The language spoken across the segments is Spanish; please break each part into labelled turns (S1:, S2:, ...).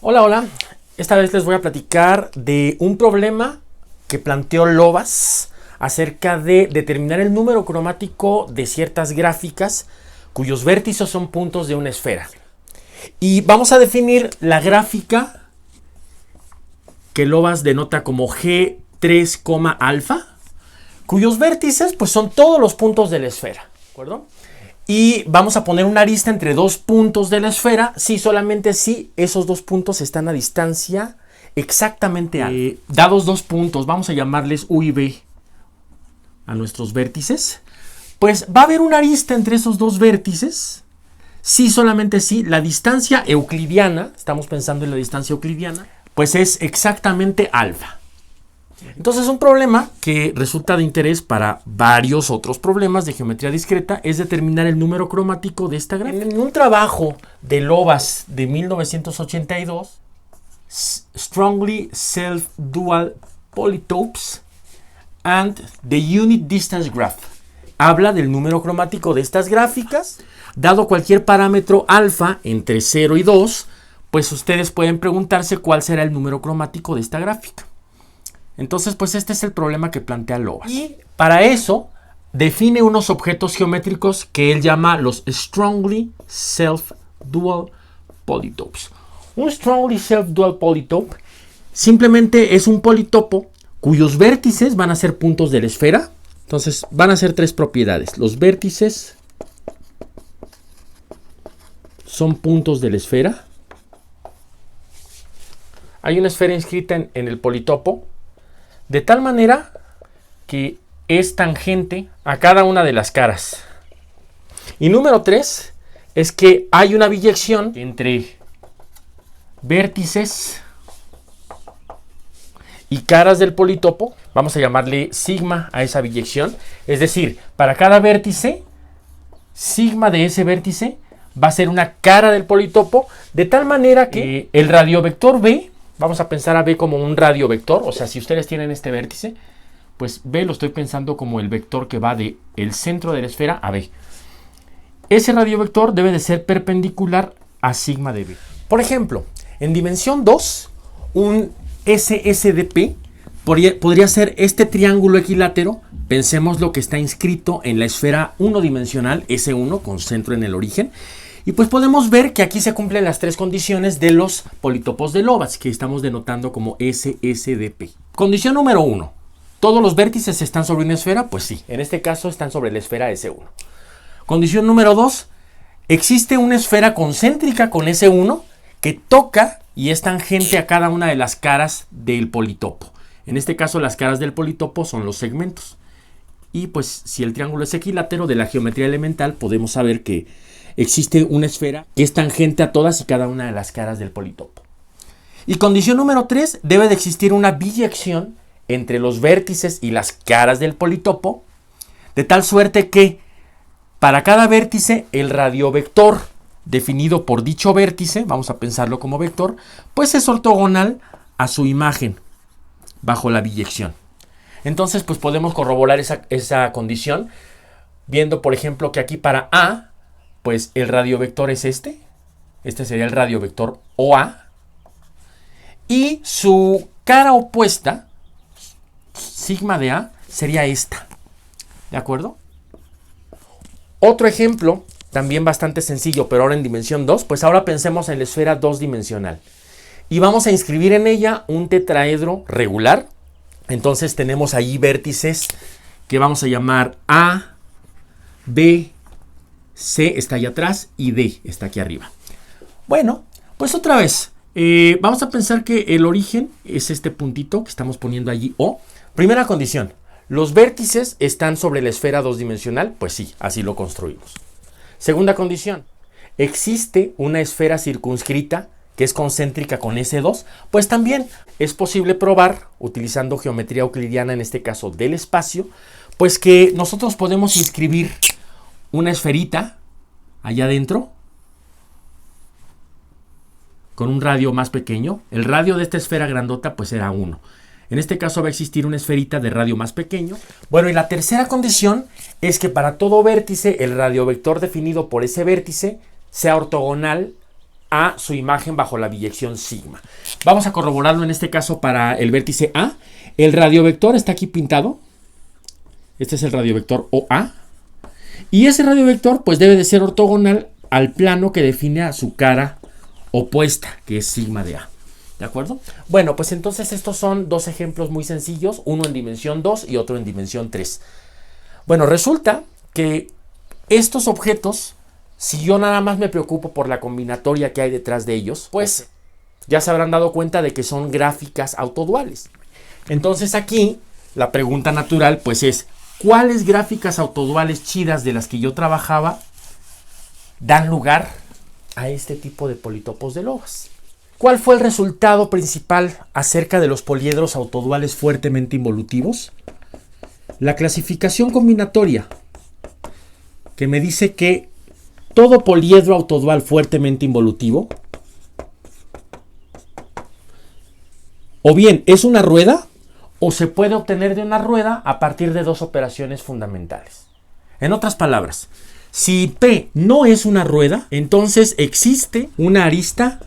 S1: Hola, hola. Esta vez les voy a platicar de un problema que planteó Lovász acerca de determinar el número cromático de ciertas gráficas cuyos vértices son puntos de una esfera. Y vamos a definir la gráfica que Lovász denota como G3, alfa, cuyos vértices pues son todos los puntos de la esfera, ¿de acuerdo? Y vamos a poner una arista entre dos puntos de la esfera, solamente si esos dos puntos están a distancia exactamente A. Dados dos puntos, vamos a llamarles U y B a nuestros vértices, pues va a haber una arista entre esos dos vértices, solamente si la distancia euclidiana, estamos pensando en la distancia euclidiana, pues es exactamente alfa. Entonces un problema que resulta de interés para varios otros problemas de geometría discreta es determinar el número cromático de esta gráfica. En un trabajo de Lovász de 1982, Strongly Self-Dual Polytopes and the Unit Distance Graph, habla del número cromático de estas gráficas. Dado cualquier parámetro alfa entre 0 y 2, pues ustedes pueden preguntarse cuál será el número cromático de esta gráfica. Entonces, pues este es el problema que plantea Lovász. Y para eso, define unos objetos geométricos que él llama los Strongly Self-Dual Polytopes. Un Strongly Self-Dual Polytope simplemente es un politopo cuyos vértices van a ser puntos de la esfera. Entonces, van a ser tres propiedades. Los vértices son puntos de la esfera. Hay una esfera inscrita en el politopo, de tal manera que es tangente a cada una de las caras. Y número 3 es que hay una biyección entre vértices y caras del politopo. Vamos a llamarle sigma a esa biyección. Es decir, para cada vértice, sigma de ese vértice va a ser una cara del politopo, de tal manera que el radiovector B, vamos a pensar a B como un radiovector, o sea, si ustedes tienen este vértice, pues B lo estoy pensando como el vector que va del centro de la esfera a B. Ese radiovector debe de ser perpendicular a sigma de B. Por ejemplo, en dimensión 2, un SSDP podría ser este triángulo equilátero. Pensemos lo que está inscrito en la esfera unidimensional S1 con centro en el origen. Y pues podemos ver que aquí se cumplen las tres condiciones de los politopos de Lovász, que estamos denotando como SSDP. Condición número 1. ¿Todos los vértices están sobre una esfera? Pues sí, en este caso están sobre la esfera S1. Condición número 2. Existe una esfera concéntrica con S1 que toca y es tangente a cada una de las caras del politopo. En este caso las caras del politopo son los segmentos. Y pues si el triángulo es equilátero de la geometría elemental, podemos saber que existe una esfera que es tangente a todas y cada una de las caras del politopo. Y condición número 3, debe de existir una biyección entre los vértices y las caras del politopo, de tal suerte que para cada vértice el radiovector definido por dicho vértice, vamos a pensarlo como vector, pues es ortogonal a su imagen bajo la biyección. Entonces pues podemos corroborar esa condición viendo, por ejemplo, que aquí para A, pues el radiovector es este sería el radiovector OA, y su cara opuesta, sigma de A, sería esta, ¿de acuerdo? Otro ejemplo, también bastante sencillo, pero ahora en dimensión 2, pues ahora pensemos en la esfera 2-dimensional. Y vamos a inscribir en ella un tetraedro regular. Entonces tenemos ahí vértices que vamos a llamar A, B, C está allá atrás y D está aquí arriba. Bueno, pues otra vez, vamos a pensar que el origen es este puntito que estamos poniendo allí O. Primera condición, ¿los vértices están sobre la esfera 2-dimensional? Pues sí, así lo construimos. Segunda condición, ¿existe una esfera circunscrita que es concéntrica con S2? Pues también es posible probar, utilizando geometría euclidiana, en este caso del espacio, pues que nosotros podemos inscribir una esferita allá adentro con un radio más pequeño. El radio de esta esfera grandota pues era 1. En este caso va a existir una esferita de radio más pequeño. Bueno, y la tercera condición es que para todo vértice el radiovector definido por ese vértice sea ortogonal a su imagen bajo la biyección sigma. Vamos a corroborarlo en este caso para el vértice A. El radiovector está aquí pintado. Este es el radiovector OA. Y ese radiovector pues debe de ser ortogonal al plano que define a su cara opuesta, que es sigma de A. ¿De acuerdo? Bueno, pues entonces estos son dos ejemplos muy sencillos, uno en dimensión 2 y otro en dimensión 3. Bueno, resulta que estos objetos, si yo nada más me preocupo por la combinatoria que hay detrás de ellos, pues ya se habrán dado cuenta de que son gráficas autoduales. Entonces aquí la pregunta natural pues es, ¿cuáles gráficas autoduales chidas de las que yo trabajaba dan lugar a este tipo de politopos de Lovász? ¿Cuál fue el resultado principal acerca de los poliedros autoduales fuertemente involutivos? La clasificación combinatoria, que me dice que todo poliedro autodual fuertemente involutivo o bien es una rueda o se puede obtener de una rueda a partir de dos operaciones fundamentales. En otras palabras, si P no es una rueda, entonces existe una arista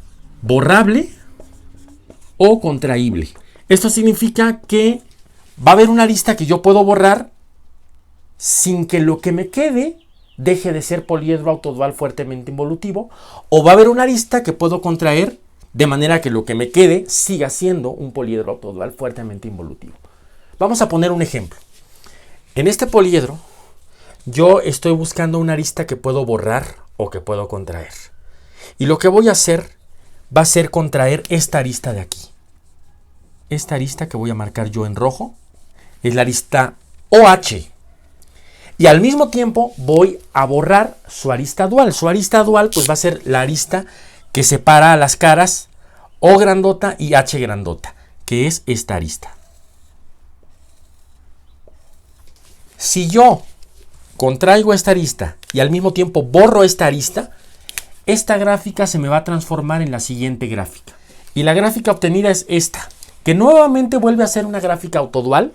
S1: borrable o contraíble. Esto significa que va a haber una arista que yo puedo borrar sin que lo que me quede deje de ser poliedro autodual fuertemente involutivo, o va a haber una arista que puedo contraer de manera que lo que me quede siga siendo un poliedro autodual fuertemente involutivo. Vamos a poner un ejemplo. En este poliedro yo estoy buscando una arista que puedo borrar o que puedo contraer. Y lo que voy a hacer va a ser contraer esta arista de aquí. Esta arista que voy a marcar yo en rojo es la arista OH. Y al mismo tiempo voy a borrar su arista dual. Su arista dual pues va a ser la arista que separa a las caras O grandota y H grandota, que es esta arista. Si yo contraigo esta arista y al mismo tiempo borro esta arista, esta gráfica se me va a transformar en la siguiente gráfica. Y la gráfica obtenida es esta, que nuevamente vuelve a ser una gráfica autodual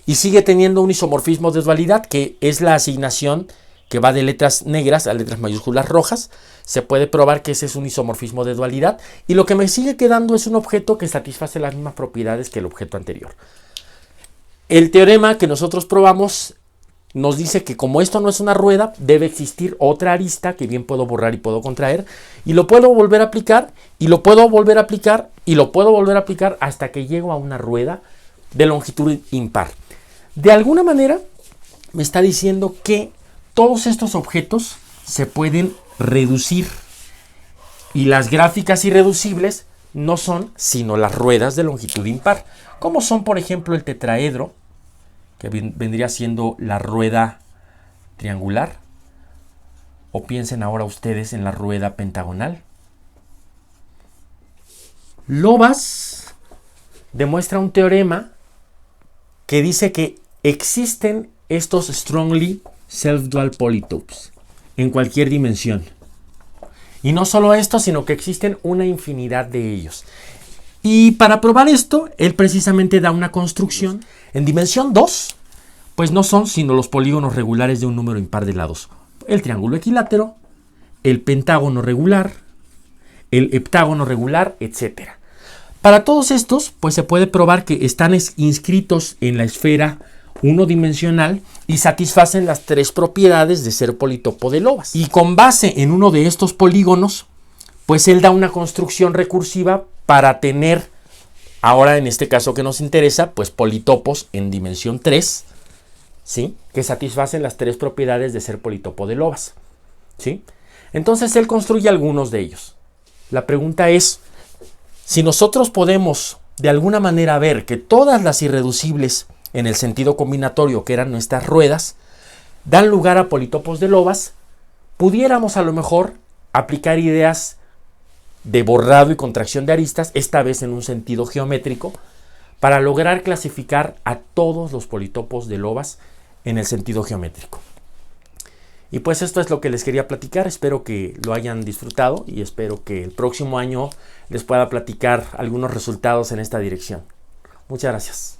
S1: y sigue teniendo un isomorfismo de dualidad, que es la asignación que va de letras negras a letras mayúsculas rojas. Se puede probar que ese es un isomorfismo de dualidad y lo que me sigue quedando es un objeto que satisface las mismas propiedades que el objeto anterior. El teorema que nosotros probamos nos dice que como esto no es una rueda, debe existir otra arista que bien puedo borrar y puedo contraer, y lo puedo volver a aplicar, y lo puedo volver a aplicar, y lo puedo volver a aplicar hasta que llego a una rueda de longitud impar. De alguna manera me está diciendo que todos estos objetos se pueden reducir, y las gráficas irreducibles no son sino las ruedas de longitud impar, como son por ejemplo el tetraedro, que vendría siendo la rueda triangular, o piensen ahora ustedes en la rueda pentagonal. Lovász demuestra un teorema que dice que existen estos strongly self-dual polytopes en cualquier dimensión. Y no solo esto, sino que existen una infinidad de ellos. Y para probar esto, él precisamente da una construcción. En dimensión 2, pues no son sino los polígonos regulares de un número impar de lados. El triángulo equilátero, el pentágono regular, el heptágono regular, etc. Para todos estos, pues se puede probar que están inscritos en la esfera unidimensional y satisfacen las tres propiedades de ser politopo de Lovász. Y con base en uno de estos polígonos, pues él da una construcción recursiva para tener, ahora en este caso que nos interesa, pues politopos en dimensión 3, ¿sí? Que satisfacen las tres propiedades de ser politopo de Lovász, ¿sí? Entonces él construye algunos de ellos. La pregunta es, si nosotros podemos de alguna manera ver que todas las irreducibles en el sentido combinatorio, que eran nuestras ruedas, dan lugar a politopos de Lovász, pudiéramos a lo mejor aplicar ideas de borrado y contracción de aristas, esta vez en un sentido geométrico, para lograr clasificar a todos los politopos de Lovász en el sentido geométrico. Y pues esto es lo que les quería platicar. Espero que lo hayan disfrutado y espero que el próximo año les pueda platicar algunos resultados en esta dirección. Muchas gracias.